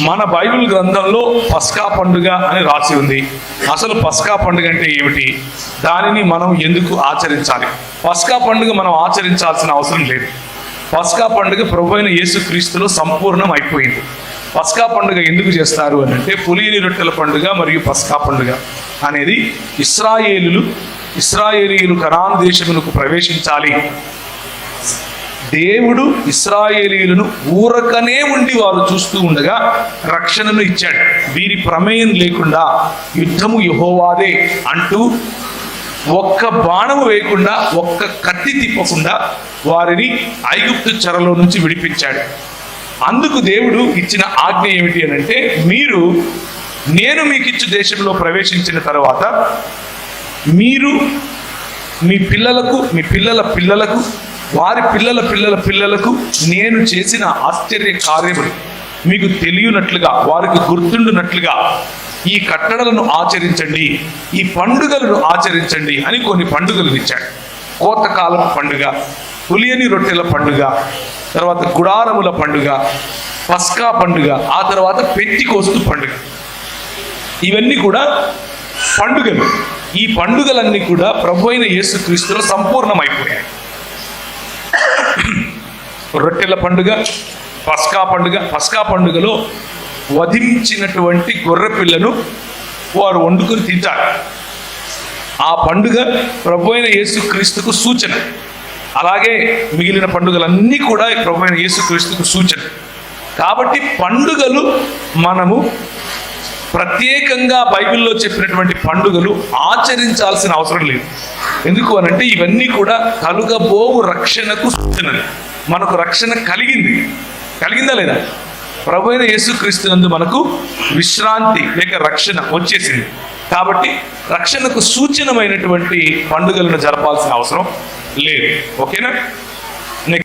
మన బైబిల్ గ్రంథంలో పస్కా పండుగ అని రాసి ఉంది. అసలు పస్కా పండుగ అంటే ఏమిటి, దానిని మనం ఎందుకు ఆచరించాలి? పస్కా పండుగ మనం ఆచరించాల్సిన అవసరం లేదు. పస్కా పండుగ ప్రభువైన యేసుక్రీస్తులో సంపూర్ణం అయిపోయింది. పస్కా పండుగ ఎందుకు చేస్తారు అని అంటే, పులియని రొట్టెల పండుగ మరియు పస్కా పండుగ అనేది ఇశ్రాయేలీయులు కనాను దేశములకు ప్రవేశించాలి. దేవుడు ఇశ్రాయేలీయులను ఊరకనే ఉండి వారు చూస్తూ ఉండగా రక్షణను ఇచ్చాడు. వీరి ప్రమేయం లేకుండా యుద్ధము యెహోవాదే అంటూ ఒక్క బాణము వేయకుండా, ఒక్క కత్తి తిప్పకుండా వారిని ఐగుప్తు చెరలో నుంచి విడిపించాడు. అందుకు దేవుడు ఇచ్చిన ఆజ్ఞ ఏమిటి అని అంటే, నేను మీకు ఇచ్చు దేశంలో ప్రవేశించిన తర్వాత మీరు మీ పిల్లలకు, మీ పిల్లల పిల్లలకు, వారి పిల్లల పిల్లల పిల్లలకు నేను చేసిన ఆశ్చర్య కార్యములు మీకు తెలియనట్లుగా, వారికి గుర్తుండునట్లుగా ఈ కట్టడలను ఆచరించండి, ఈ పండుగలను ఆచరించండి అని కొన్ని పండుగలు ఇచ్చాడు. కోతకాలపు పండుగ, పులియని రొట్టెల పండుగ, తర్వాత గుడారముల పండుగ, పస్కా పండుగ, ఆ తర్వాత పెంతెకోస్తు పండుగ. ఇవన్నీ కూడా పండుగలు. ఈ పండుగలన్నీ కూడా ప్రభువైన యేసుక్రీస్తులో సంపూర్ణమైపోయాయి. రొట్టెల పండుగ, పస్కా పండుగలో వధించినటువంటి గొర్రె పిల్లను వారు వండుకొని తింటారు. ఆ పండుగ ప్రభువైన యేసుక్రీస్తుకు సూచన. అలాగే మిగిలిన పండుగలన్నీ కూడా ప్రభువైన యేసుక్రీస్తుకు సూచన. కాబట్టి పండుగలు మనము ప్రత్యేకంగా బైబిల్లో చెప్పినటువంటి పండుగలు ఆచరించాల్సిన అవసరం లేదు. ఎందుకు అనంటే, ఇవన్నీ కూడా కలుగబోవు రక్షణకు సూచనలు. మనకు రక్షణ కలిగిందా లేదా? ప్రభువైన యేసుక్రీస్తునందు మనకు విశ్రాంతి లేక రక్షణ వచ్చేసింది. కాబట్టి రక్షణకు సూచనమైనటువంటి పండుగలను జరపాల్సిన అవసరం లేదు. ఓకేనా?